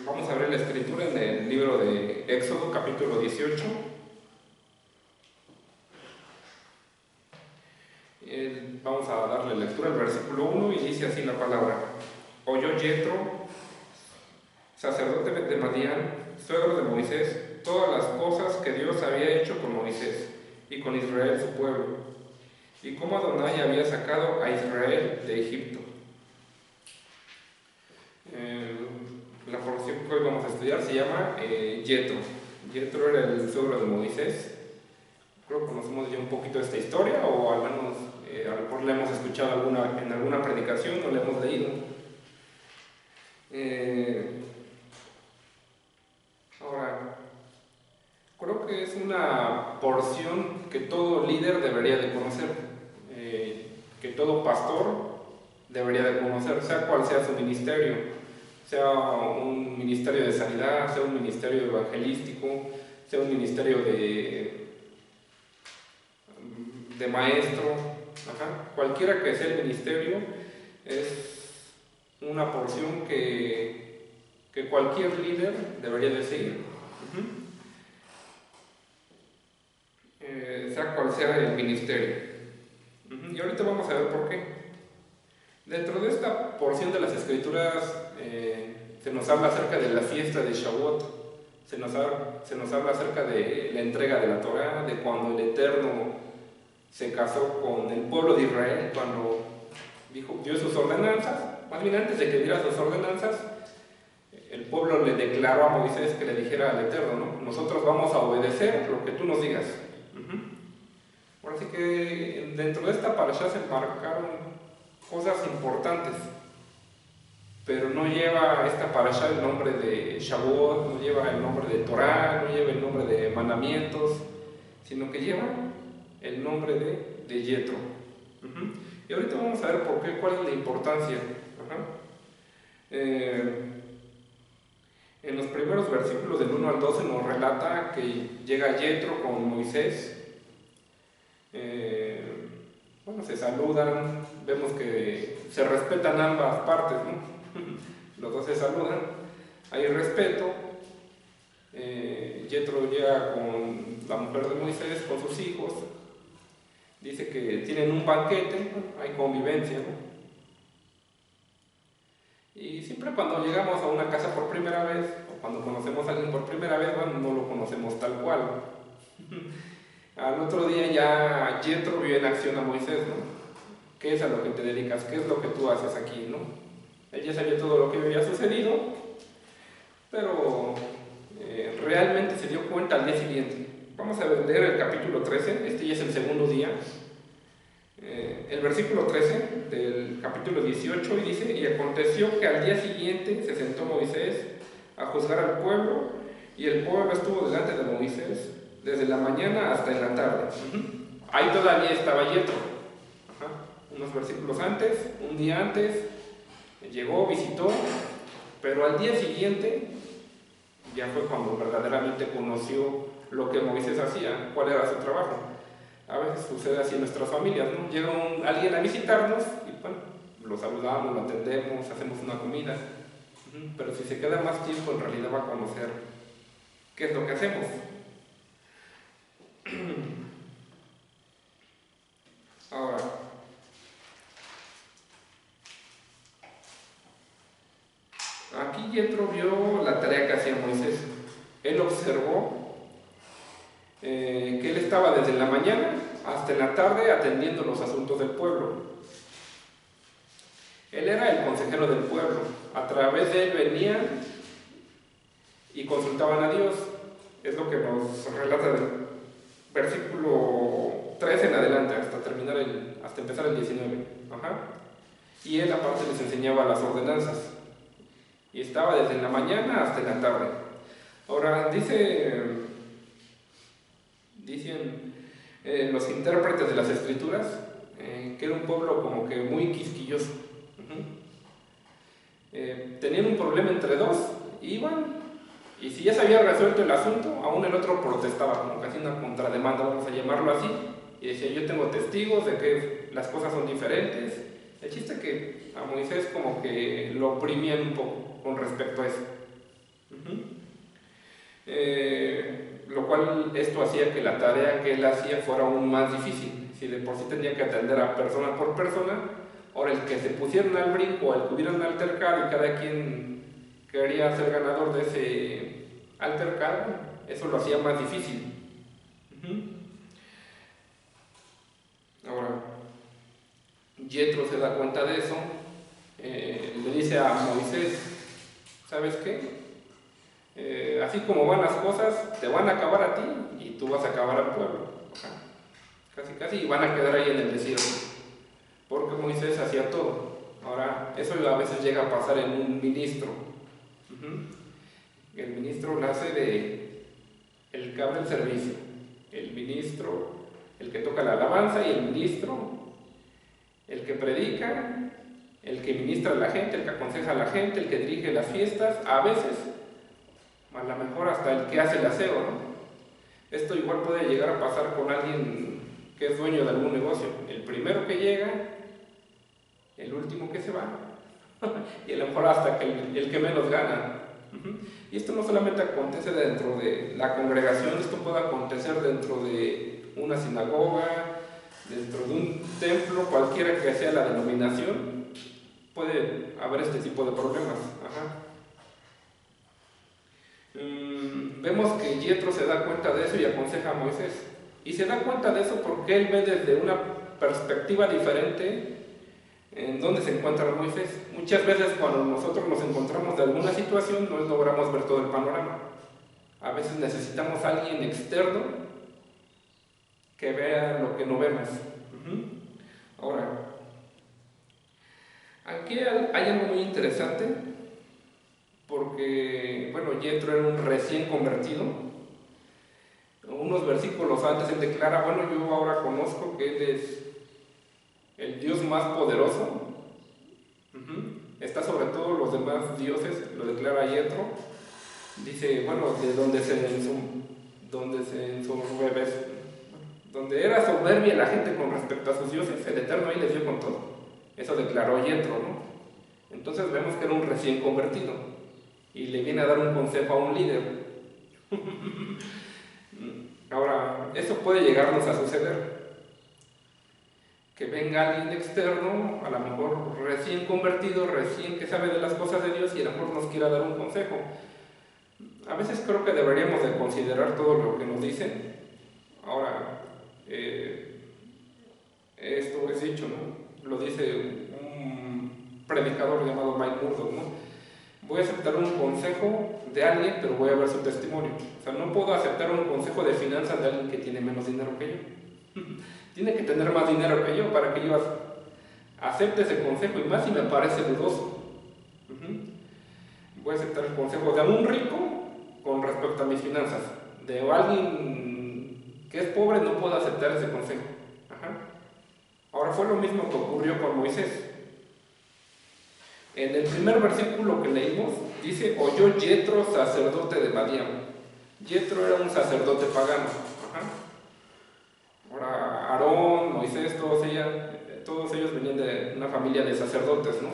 Vamos a abrir la escritura en el libro de Éxodo, capítulo 18. Vamos a darle lectura al versículo 1 y dice así la palabra: Oyó Yetro, sacerdote de Madián, suegro de Moisés, todas las cosas que Dios había hecho con Moisés y con Israel su pueblo, y cómo Adonai había sacado a Israel de Egipto. La porción que hoy vamos a estudiar se llama Yetro. Yetro era el suegro de Moisés. Creo que conocemos ya un poquito de esta historia, o al menos a lo mejor la hemos escuchado en alguna predicación o la hemos leído. Ahora, creo que es una porción que todo líder debería de conocer, que todo pastor debería de conocer, sea cual sea su ministerio, sea un ministerio de sanidad, sea un ministerio evangelístico, sea un ministerio de maestro, cualquiera que sea el ministerio, es una porción que cualquier líder debería de seguir, sea cual sea el ministerio. Y ahorita vamos a ver por qué. Dentro de esta porción de las Escrituras se nos habla acerca de la fiesta de Shavuot, se nos habla acerca de la entrega de la Torá, de cuando el Eterno se casó con el pueblo de Israel, cuando dio sus ordenanzas. Más bien, antes de que diera sus ordenanzas, el pueblo le declaró a Moisés que le dijera al Eterno, ¿no? Nosotros vamos a obedecer lo que tú nos digas. Ahora sí que dentro de esta parashá se marcaron cosas importantes, pero no lleva esta parashá el nombre de Shavuot, no lleva el nombre de Torá, no lleva el nombre de mandamientos, sino que lleva el nombre de Yetro. Y ahorita vamos a ver por qué, cuál es la importancia. En los primeros versículos del 1 al 12 nos relata que llega Yetro con Moisés. Se saludan, vemos que se respetan ambas partes, ¿no? Los dos se saludan, hay respeto. Yetro llega con la mujer de Moisés, con sus hijos. Dice que tienen un banquete, hay convivencia, ¿no? Y siempre cuando llegamos a una casa por primera vez, o cuando conocemos a alguien por primera vez, no lo conocemos tal cual. Al otro día ya Yetro vio en acción a Moisés, ¿no? ¿Qué es a lo que te dedicas? ¿Qué es lo que tú haces aquí, no? Él ya sabía todo lo que había sucedido, pero realmente se dio cuenta al día siguiente. Vamos a leer el capítulo 13, este ya es el segundo día. El versículo 13 del capítulo 18 y dice: Y aconteció que al día siguiente se sentó Moisés a juzgar al pueblo, y el pueblo estuvo delante de Moisés desde la mañana hasta en la tarde. Ahí todavía estaba Yetro. Unos versículos antes, un día antes, llegó, visitó, pero al día siguiente ya fue cuando verdaderamente conoció lo que Moisés hacía, cuál era su trabajo. A veces sucede así en nuestras familias, ¿no? Llega alguien a visitarnos y bueno, lo saludamos, lo atendemos, hacemos una comida, pero si se queda más tiempo en realidad va a conocer qué es lo que hacemos. Ahora, aquí Yetro vio la tarea que hacía Moisés. Él observó que él estaba desde la mañana hasta en la tarde atendiendo los asuntos del pueblo. Él era el consejero del pueblo. A través de él venían y consultaban a Dios. Es lo que nos relata del versículo 13 en adelante hasta empezar el 19. Y él aparte les enseñaba las ordenanzas. Y estaba desde la mañana hasta en la tarde. Ahora dicen los intérpretes de las Escrituras que era un pueblo como que muy quisquilloso. Tenían un problema entre dos, iban, y si ya se había resuelto el asunto, aún el otro protestaba, como que hacía una contrademanda, vamos a llamarlo así, y decía: yo tengo testigos de que las cosas son diferentes. El chiste es que a Moisés como que lo oprimían un poco con respecto a eso. Ujú. Lo cual esto hacía que la tarea que él hacía fuera aún más difícil. Si de por sí tenía que atender a persona por persona, ahora el que se pusieran al brinco, el que hubiera un altercado y cada quien quería ser ganador de ese altercado, eso lo hacía más difícil. Ujú. Ahora, Yetro se da cuenta de eso, le dice a Moisés, ¿sabes qué? Así como van las cosas, te van a acabar a ti y tú vas a acabar al pueblo. Ajá. Casi, casi, y van a quedar ahí en el desierto. Porque Moisés hacía todo. Ahora, eso a veces llega a pasar en un ministro. Uh-huh. El ministro nace de el que abre el servicio, el ministro, el que toca la alabanza, y el ministro, el que predica, el que ministra a la gente, el que aconseja a la gente, el que dirige las fiestas, a veces, a lo mejor hasta el que hace el aseo, ¿no? Esto igual puede llegar a pasar con alguien que es dueño de algún negocio. El primero que llega, el último que se va, y a lo mejor hasta que el que menos gana. Y esto no solamente acontece dentro de la congregación, esto puede acontecer dentro de una sinagoga, dentro de un templo, cualquiera que sea la denominación, puede haber este tipo de problemas. Ajá. Vemos que Yetro se da cuenta de eso y aconseja a Moisés. Y se da cuenta de eso porque él ve desde una perspectiva diferente en dónde se encuentra Moisés. Muchas veces cuando nosotros nos encontramos de alguna situación no logramos ver todo el panorama. A veces necesitamos a alguien externo que vea lo que no vemos. Ahora, aquí hay algo muy interesante, porque, bueno, Yetro era un recién convertido. Unos versículos antes él declara, bueno, yo ahora conozco que Él es el Dios más poderoso. Está sobre todos los demás dioses, lo declara Yetro. Dice, bueno, de donde era soberbia la gente con respecto a sus dioses, el Eterno ahí les dio con todo. Eso declaró Yetro, ¿no? Entonces vemos que era un recién convertido y le viene a dar un consejo a un líder. Ahora, eso puede llegarnos a suceder. Que venga alguien externo, a lo mejor recién convertido, recién que sabe de las cosas de Dios y a lo mejor nos quiera dar un consejo. A veces creo que deberíamos de considerar todo lo que nos dicen. Ahora, esto es dicho, ¿no? Lo dice un predicador llamado Mike Murdock, ¿no? Voy a aceptar un consejo de alguien, pero voy a ver su testimonio. O sea, no puedo aceptar un consejo de finanzas de alguien que tiene menos dinero que yo. Tiene que tener más dinero que yo para que yo acepte ese consejo, y más si me parece dudoso. Voy a aceptar el consejo de un rico con respecto a mis finanzas. De alguien que es pobre no puedo aceptar ese consejo. Ahora, fue lo mismo que ocurrió con Moisés. En el primer versículo que leímos, dice, oyó Yetro, sacerdote de Madián. Yetro era un sacerdote pagano. Ahora, Aarón, Moisés, todos ellos venían de una familia de sacerdotes, ¿no?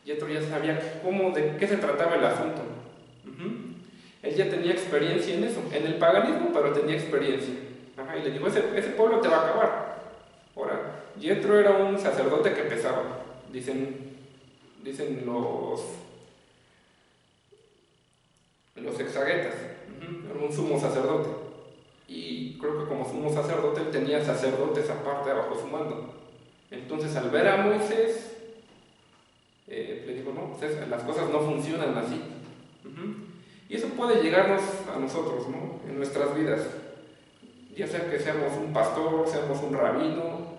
Yetro ya sabía de qué se trataba el asunto. Él ya tenía experiencia en eso, en el paganismo, pero tenía experiencia. Y le dijo, ese pueblo te va a acabar. Ahora, Yetro era un sacerdote que pesaba, dicen los exagetas. Era un sumo sacerdote. Y creo que como sumo sacerdote él tenía sacerdotes aparte bajo su mando. Entonces, al ver a Moisés, le dijo, no, pues las cosas no funcionan así. Y eso puede llegarnos a nosotros, ¿no? En nuestras vidas. Ya sea que seamos un pastor, seamos un rabino,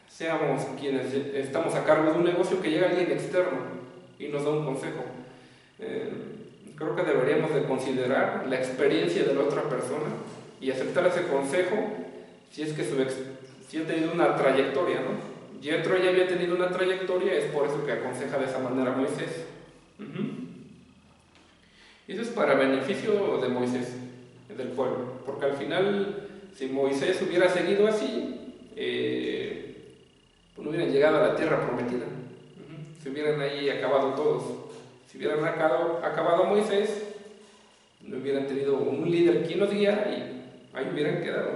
seamos quienes estamos a cargo de un negocio, que llega alguien externo y nos da un consejo. Creo que deberíamos de considerar la experiencia de la otra persona y aceptar ese consejo si es que si ha tenido una trayectoria, ¿no? Yetro ya había tenido una trayectoria, es por eso que aconseja de esa manera a Moisés. Y eso es para beneficio de Moisés, del pueblo, porque al final, si Moisés hubiera seguido así, pues no hubieran llegado a la tierra prometida. Se hubieran ahí acabado todos. Si hubieran acabado a Moisés, no hubieran tenido un líder quien los guiara y ahí hubieran quedado.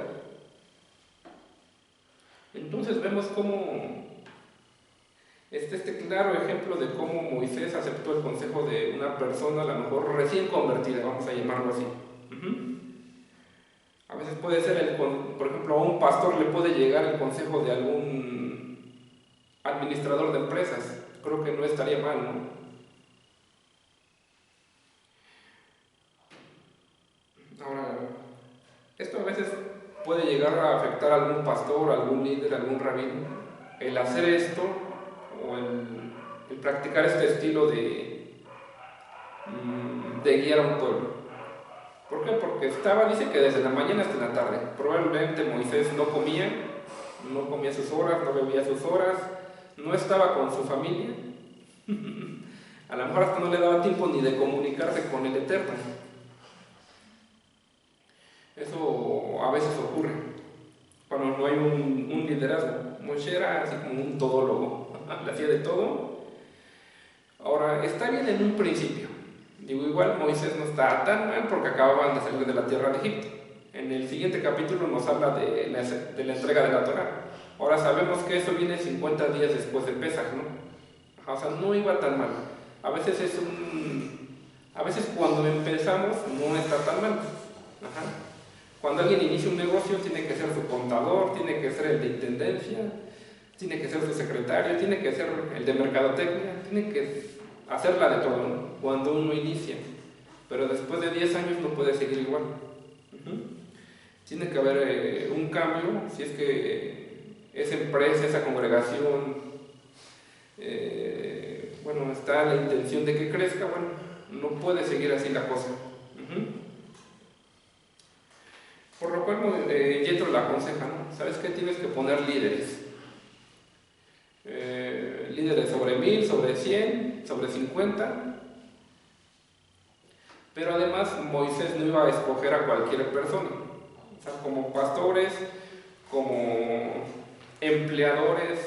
Entonces vemos cómo este claro ejemplo de cómo Moisés aceptó el consejo de una persona, a lo mejor recién convertida, vamos a llamarlo así. A veces puede ser, por ejemplo, a un pastor le puede llegar el consejo de algún administrador de empresas. Creo que no estaría mal, ¿no? Ahora, esto a veces puede llegar a afectar a algún pastor, algún líder, algún rabino. El hacer esto o el practicar este estilo de guiar a un pueblo. ¿Por qué? Porque dice que desde la mañana hasta la tarde. Probablemente Moisés no comía sus horas, no bebía sus horas, no estaba con su familia. A lo mejor hasta no le daba tiempo ni de comunicarse con el Eterno. Eso a veces ocurre cuando no hay un liderazgo. Moisés era así como un todólogo, le hacía de todo. Ahora, está bien en un principio. Digo, igual Moisés no está tan mal porque acababan de salir de la tierra de Egipto. En el siguiente capítulo nos habla de la entrega de la Torá. Ahora sabemos que eso viene 50 días después de Pesaj, ¿no? O sea, no iba tan mal. A veces cuando empezamos no está tan mal. Cuando alguien inicia un negocio tiene que ser su contador, tiene que ser el de intendencia, tiene que ser su secretario, tiene que ser el de mercadotecnia, tiene que hacerla de todo, ¿no? Cuando uno inicia. Pero después de 10 años no puede seguir igual. Tiene que haber un cambio, si es que esa empresa, esa congregación, está la intención de que crezca, no puede seguir así la cosa. Por lo cual Yetro le aconseja, ¿no? ¿Sabes qué? Tienes que poner líderes. Líderes sobre 1000, sobre 100, sobre 50. Pero además Moisés no iba a escoger a cualquier persona. O sea, como pastores, como empleadores,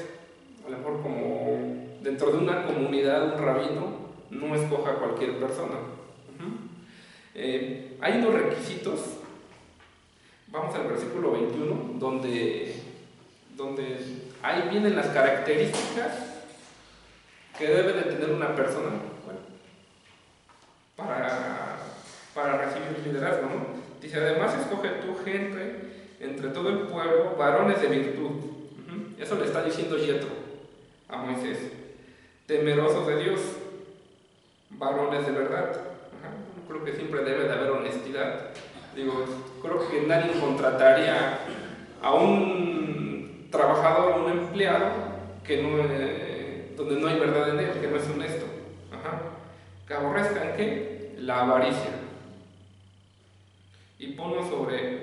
a lo mejor como dentro de una comunidad, un rabino, no escoja a cualquier persona. Hay unos requisitos. Vamos al versículo 21, donde ahí vienen las características que debe de tener una persona para recibir liderazgo, ¿no? Dice, además escoge tu gente entre todo el pueblo, varones de virtud. Eso le está diciendo Yetro a Moisés. Temerosos de Dios, varones de verdad. Creo que siempre debe de haber honestidad. Digo, creo que nadie contrataría a un trabajador, a un empleado donde no hay verdad en él, que no es honesto. Que aborrezcan ¿qué? La avaricia. Y ponlo sobre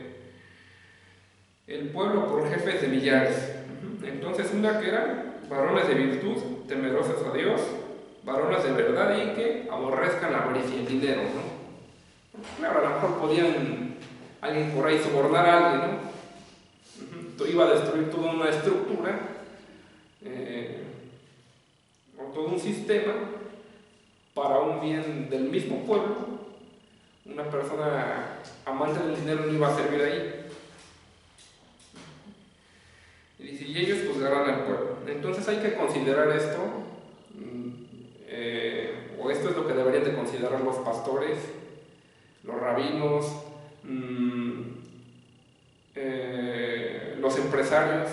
el pueblo por jefes de millares. Entonces, una que eran varones de virtud, temerosos a Dios, varones de verdad y que aborrezcan la avaricia, el dinero, ¿no? Claro, a lo mejor podían alguien por ahí sobornar a alguien, ¿no? Iba a destruir toda una estructura o todo un sistema para un bien del mismo pueblo. Una persona amante del dinero no iba a servir ahí. Y dice, y ellos juzgarán al pueblo. Entonces hay que considerar esto, o esto es lo que deberían de considerar los pastores, los rabinos, los empresarios.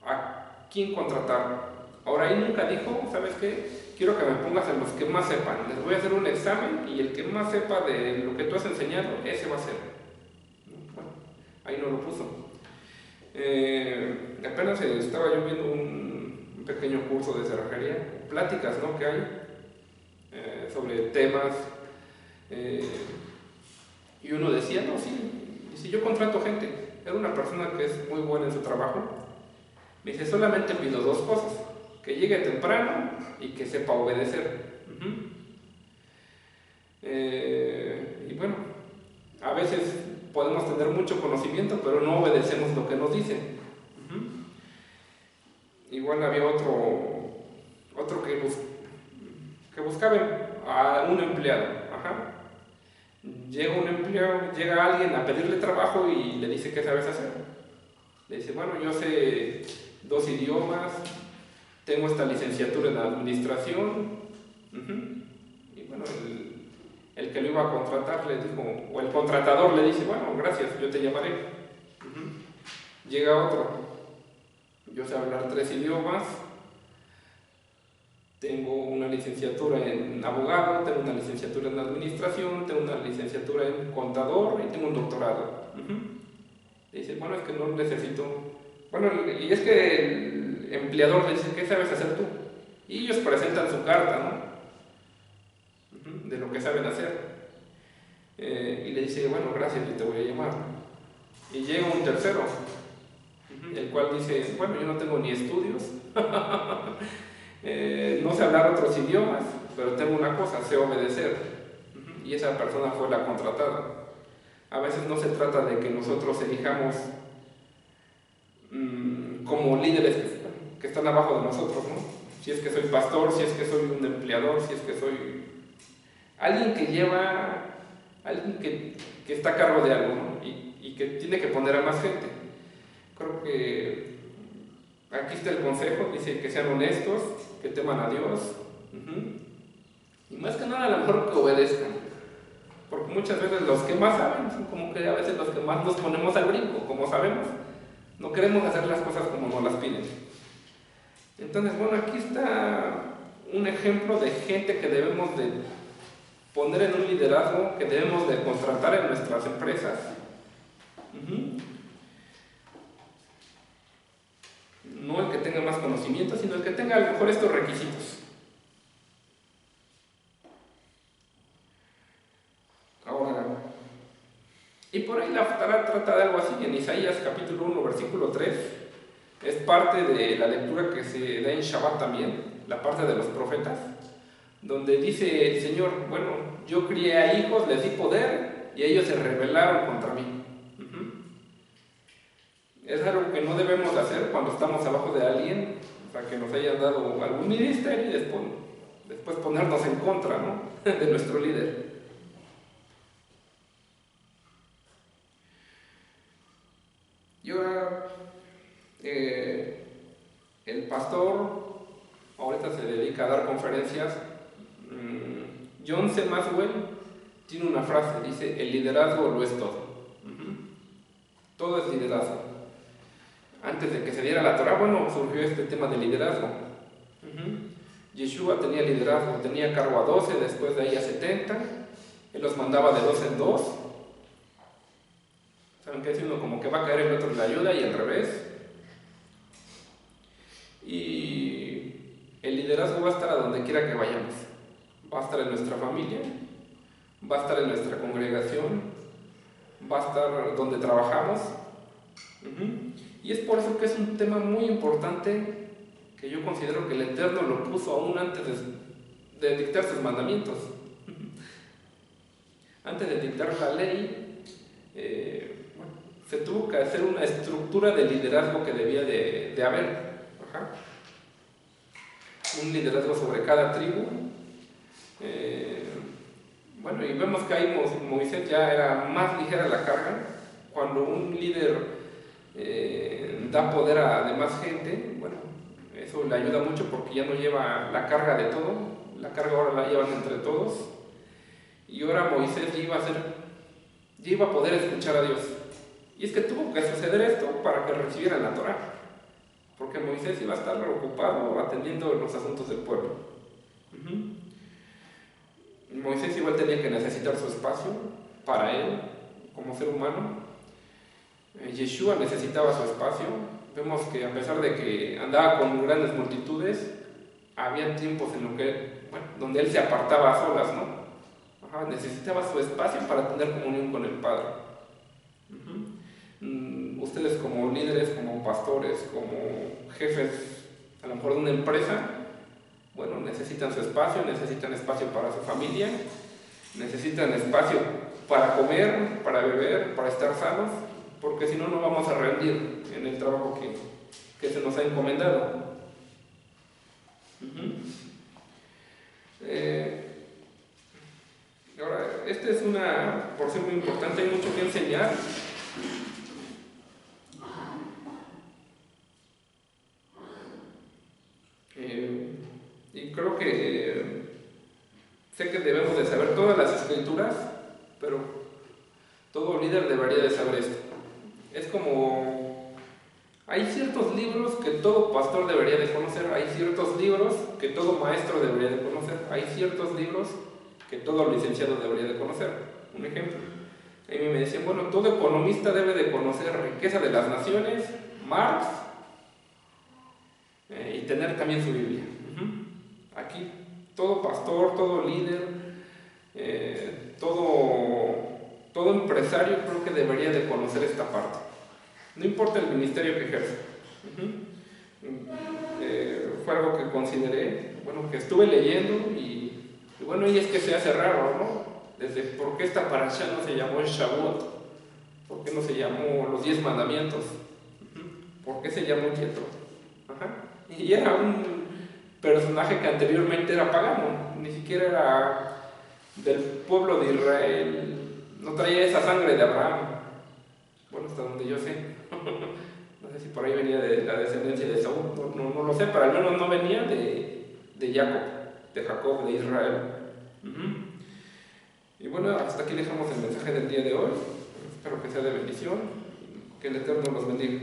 ¿A quién contratar? Ahora ahí nunca dijo, ¿sabes qué? Quiero que me pongas a los que más sepan. Les voy a hacer un examen y el que más sepa de lo que tú has enseñado, ese va a ser. Bueno, ahí no lo puso. Apenas estaba yo viendo un pequeño curso de cerrajería, pláticas, ¿no? que hay sobre temas. Y uno decía, no, sí, y si yo contrato gente, era una persona que es muy buena en su trabajo, me dice, solamente pido dos cosas, que llegue temprano y que sepa obedecer. Y bueno, a veces podemos tener mucho conocimiento, pero no obedecemos lo que nos dicen. Igual había otro que buscaba llega un empleado, llega alguien a pedirle trabajo y le dice, ¿qué sabes hacer? Le dice, bueno, yo sé 2 idiomas, tengo esta licenciatura en administración. Y bueno, el que lo iba a contratar le dijo, o el contratador le dice, bueno, gracias, yo te llamaré. Llega otro, yo sé hablar 3 idiomas, tengo una licenciatura en abogado, tengo una licenciatura en administración, tengo una licenciatura en contador y tengo un doctorado. Le dice, bueno, es que no necesito... Bueno, y es que el empleador le dice, ¿qué sabes hacer tú? Y ellos presentan su carta, ¿no? De lo que saben hacer. Y le dice, bueno, gracias, yo te voy a llamar. Y llega un tercero, el cual dice, bueno, yo no tengo ni estudios, no sé hablar otros idiomas, pero tengo una cosa, sé obedecer. Y esa persona fue la contratada. A veces no se trata de que nosotros elijamos como líderes que están abajo de nosotros, ¿no? Si es que soy pastor, si es que soy un empleador, si es que soy alguien que lleva, alguien que está a cargo de algo, ¿no? Y que tiene que poner a más gente. Creo que aquí está el consejo, dice que sean honestos, que teman a Dios, y más que nada a lo mejor que obedezcan, porque muchas veces los que más saben son como que a veces los que más nos ponemos al brinco, como sabemos, no queremos hacer las cosas como nos las piden. Entonces, bueno, aquí está un ejemplo de gente que debemos de poner en un liderazgo, que debemos de contratar en nuestras empresas. No el que tenga más conocimiento, sino el que tenga a lo mejor estos requisitos. Ahora, y por ahí la Torá trata de algo así, en Isaías capítulo 1, versículo 3, es parte de la lectura que se da en Shabbat también, la parte de los profetas, donde dice el Señor, bueno, yo crié a hijos, les di poder, y ellos se rebelaron contra mí. Es algo que no debemos hacer cuando estamos abajo de alguien, o sea, que nos hayan dado algún ministerio y después ponernos en contra, ¿no? de nuestro líder. Y ahora, el pastor ahorita se dedica a dar conferencias. John C. Maxwell tiene una frase, dice, el liderazgo lo es todo. Todo es liderazgo. Antes de que se diera la Torá, bueno, surgió este tema de liderazgo. Yeshua tenía liderazgo, tenía cargo a 12, después de ahí a 70, él los mandaba de 2 en 2. ¿Saben qué? Si uno como que va a caer, el otro le ayuda y al revés. Y el liderazgo va a estar a donde quiera que vayamos. Va a estar en nuestra familia, va a estar en nuestra congregación, va a estar donde trabajamos. Y es por eso que es un tema muy importante, que yo considero que el Eterno lo puso aún antes de dictar sus mandamientos. Antes de dictar la ley, se tuvo que hacer una estructura de liderazgo que debía de haber. Un liderazgo sobre cada tribu. Bueno, y vemos que ahí Moisés ya era más ligera la carga. Cuando un líder da poder a demás gente, bueno, eso le ayuda mucho porque ya no lleva la carga de todo, la carga ahora la llevan entre todos. Y ahora Moisés ya iba a poder escuchar a Dios. Y es que tuvo que suceder esto para que recibieran la Torá, porque Moisés iba a estar ocupado atendiendo los asuntos del pueblo. Moisés igual tenía que necesitar su espacio para él, como ser humano. Yeshua necesitaba su espacio. Vemos que a pesar de que andaba con grandes multitudes, había tiempos en donde él se apartaba a solas, ¿no? Necesitaba su espacio para tener comunión con el Padre. Ustedes como líderes, como pastores, como jefes, a lo mejor de una empresa, bueno, necesitan su espacio, necesitan espacio para su familia, necesitan espacio para comer, para beber, para estar sanos, porque si no, no vamos a rendir en el trabajo que se nos ha encomendado. Ahora, esta es una porción muy importante, hay mucho que enseñar. Y creo que sé que debemos de saber todas las escrituras, pero todo líder debería de saber esto. Es como, hay ciertos libros que todo pastor debería de conocer, hay ciertos libros que todo maestro debería de conocer, hay ciertos libros que todo licenciado debería de conocer. Un ejemplo, a mí me decían, bueno, todo economista debe de conocer Riqueza de las Naciones, Marx, y tener también su Biblia. Aquí todo pastor, todo líder, todo empresario creo que debería de conocer esta parte. No importa el ministerio que ejerza. Fue algo que consideré, bueno, que estuve leyendo y bueno, y es que se hace raro, ¿no? Desde por qué esta parasha no se llamó Shavuot, por qué no se llamó los 10 mandamientos, por qué se llamó Yetro. Y era un personaje que anteriormente era pagano, ni siquiera era del pueblo de Israel, no traía esa sangre de Abraham, bueno, hasta donde yo sé. No sé si por ahí venía de la descendencia de Saúl, no lo sé, pero al menos no venía de Jacob, de Israel. Y bueno, hasta aquí dejamos el mensaje del día de hoy. Espero que sea de bendición, que el Eterno los bendiga.